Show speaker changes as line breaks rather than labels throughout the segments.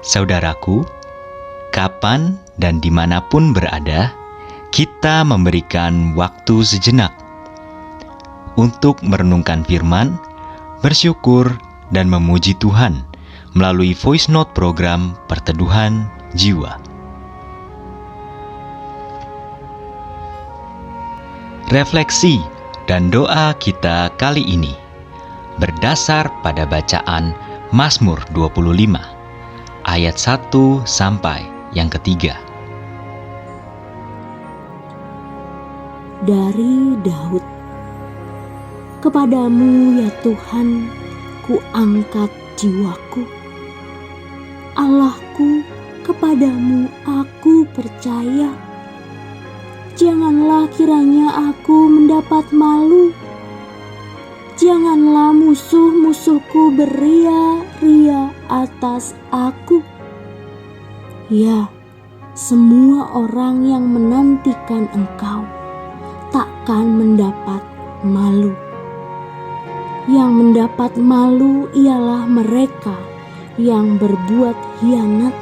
Saudaraku, kapan dan dimanapun berada, kita memberikan waktu sejenak untuk merenungkan firman, bersyukur, dan memuji Tuhan melalui voice note program Perteduhan Jiwa. Refleksi dan doa kita kali ini berdasar pada bacaan Mazmur 25 ayat 1 sampai yang ketiga.
Dari Daud. Kepadamu ya Tuhan, ku angkat jiwaku. Allahku, kepadamu aku percaya. Janganlah kiranya aku mendapat malu. Janganlah musuh-musuhku beria-ria atas aku. Ya, semua orang yang menantikan Engkau takkan mendapat malu. Yang mendapat malu ialah mereka yang berbuat khianat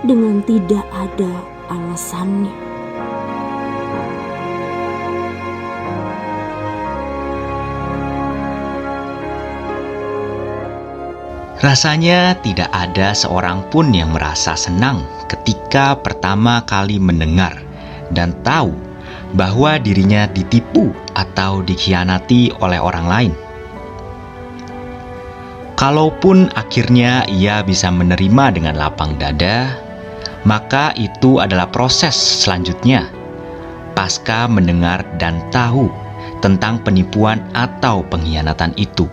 dengan tidak ada alasannya.
Rasanya tidak ada seorang pun yang merasa senang ketika pertama kali mendengar dan tahu bahwa dirinya ditipu atau dikhianati oleh orang lain. Kalaupun akhirnya ia bisa menerima dengan lapang dada, maka itu adalah proses selanjutnya pasca mendengar dan tahu tentang penipuan atau pengkhianatan itu.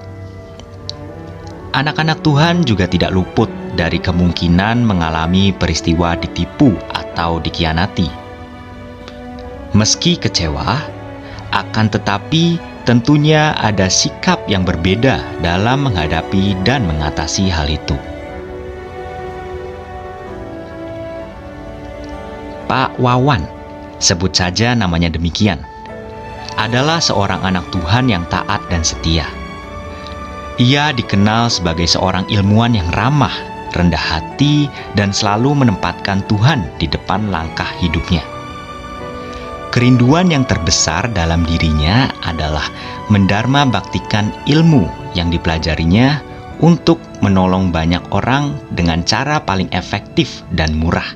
Anak-anak Tuhan juga tidak luput dari kemungkinan mengalami peristiwa ditipu atau dikhianati. Meski kecewa, akan tetapi tentunya ada sikap yang berbeda dalam menghadapi dan mengatasi hal itu. Pak Wawan, sebut saja namanya demikian, adalah seorang anak Tuhan yang taat dan setia. Ia dikenal sebagai seorang ilmuwan yang ramah, rendah hati, dan selalu menempatkan Tuhan di depan langkah hidupnya. Kerinduan yang terbesar dalam dirinya adalah mendharma baktikan ilmu yang dipelajarinya untuk menolong banyak orang dengan cara paling efektif dan murah.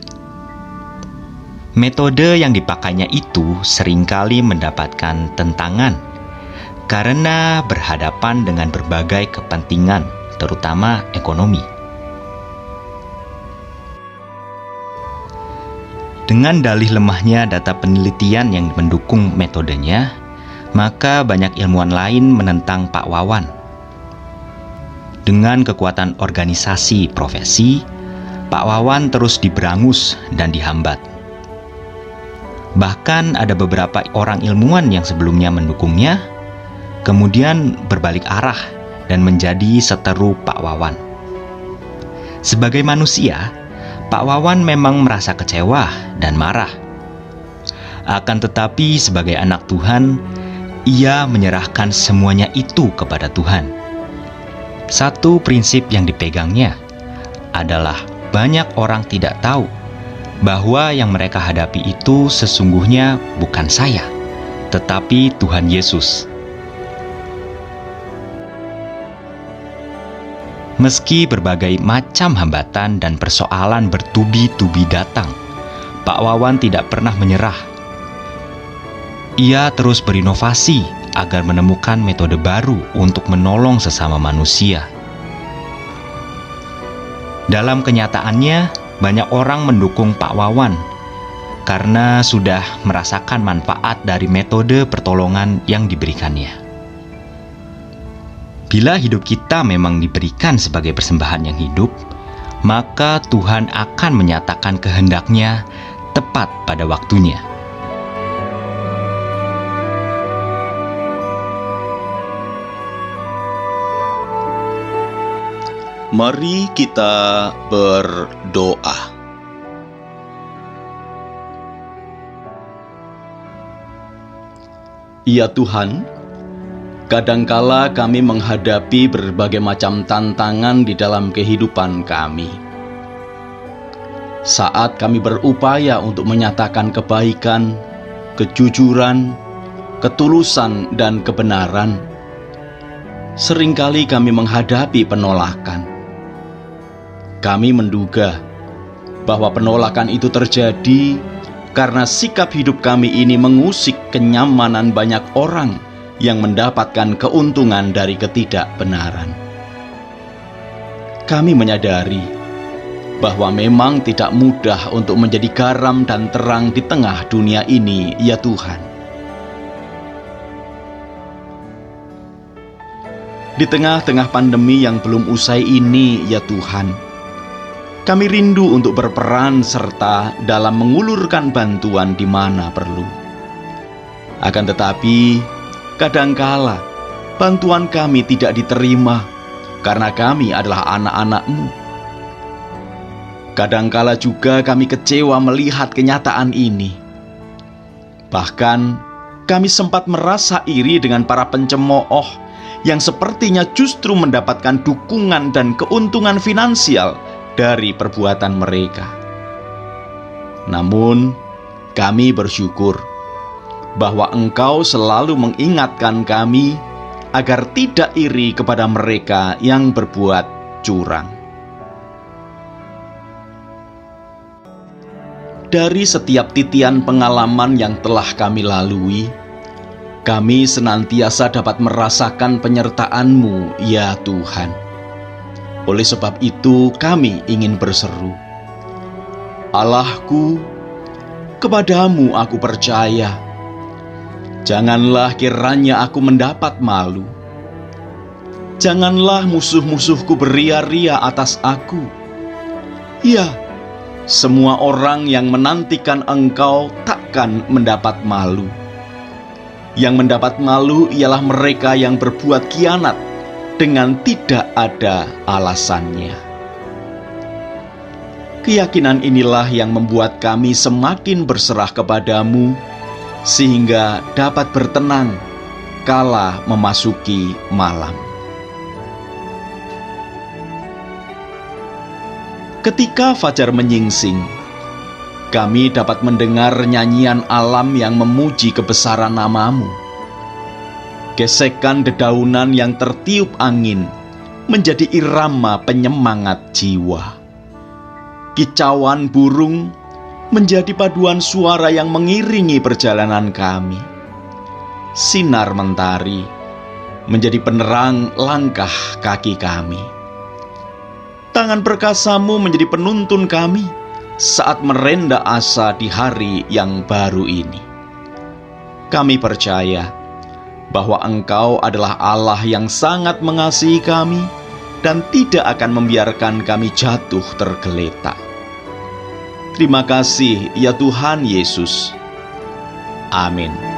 Metode yang dipakainya itu seringkali mendapatkan tentangan karena berhadapan dengan berbagai kepentingan, terutama ekonomi. Dengan dalih lemahnya data penelitian yang mendukung metodenya, maka banyak ilmuwan lain menentang Pak Wawan. Dengan kekuatan organisasi profesi, Pak Wawan terus diberangus dan dihambat. Bahkan ada beberapa orang ilmuwan yang sebelumnya mendukungnya, kemudian berbalik arah dan menjadi seteru Pak Wawan. Sebagai manusia, Pak Wawan memang merasa kecewa dan marah. Akan tetapi sebagai anak Tuhan, ia menyerahkan semuanya itu kepada Tuhan. Satu prinsip yang dipegangnya adalah banyak orang tidak tahu bahwa yang mereka hadapi itu sesungguhnya bukan saya, tetapi Tuhan Yesus. Meski berbagai macam hambatan dan persoalan bertubi-tubi datang, Pak Wawan tidak pernah menyerah. Ia terus berinovasi agar menemukan metode baru untuk menolong sesama manusia. Dalam kenyataannya, banyak orang mendukung Pak Wawan karena sudah merasakan manfaat dari metode pertolongan yang diberikannya. Bila hidup kita memang diberikan sebagai persembahan yang hidup, maka Tuhan akan menyatakan kehendaknya tepat pada waktunya.
Mari kita berdoa. Ya Tuhan, kadangkala kami menghadapi berbagai macam tantangan di dalam kehidupan kami. saat kami berupaya untuk menyatakan kebaikan, kejujuran, ketulusan, dan kebenaran, seringkali kami menghadapi penolakan. Kami menduga bahwa penolakan itu terjadi karena sikap hidup kami ini mengusik kenyamanan banyak orang yang mendapatkan keuntungan dari ketidakbenaran. Kami menyadari bahwa memang tidak mudah untuk menjadi garam dan terang di tengah dunia ini, ya Tuhan. Di tengah-tengah pandemi yang belum usai ini, ya Tuhan, kami rindu untuk berperan serta dalam mengulurkan bantuan di mana perlu. Akan tetapi, kadangkala bantuan kami tidak diterima karena kami adalah anak-anak-Mu. Kadangkala juga kami kecewa melihat kenyataan ini. Bahkan, kami sempat merasa iri dengan para pencemooh yang sepertinya justru mendapatkan dukungan dan keuntungan finansial dari perbuatan mereka. Namun, kami bersyukur bahwa Engkau selalu mengingatkan kami agar tidak iri kepada mereka yang berbuat curang. Dari setiap titian pengalaman yang telah kami lalui, kami senantiasa dapat merasakan penyertaan-Mu, ya Tuhan. Oleh sebab itu kami ingin berseru, Allahku, kepadamu aku percaya. Janganlah kiranya aku mendapat malu. Janganlah musuh-musuhku beria-ria atas aku. Ya, semua orang yang menantikan Engkau takkan mendapat malu. Yang mendapat malu ialah mereka yang berbuat khianat dengan tidak ada alasannya. Keyakinan inilah yang membuat kami semakin berserah kepadamu, sehingga dapat bertenang kala memasuki malam. Ketika fajar menyingsing, kami dapat mendengar nyanyian alam yang memuji kebesaran nama-Mu. Gesekan dedaunan yang tertiup angin menjadi irama penyemangat jiwa. Kicauan burung menjadi paduan suara yang mengiringi perjalanan kami. Sinar mentari menjadi penerang langkah kaki kami. Tangan perkasa-Mu menjadi penuntun kami saat merenda asa di hari yang baru ini. Kami percaya bahwa Engkau adalah Allah yang sangat mengasihi kami dan tidak akan membiarkan kami jatuh tergeletak. Terima kasih, ya Tuhan Yesus. Amin.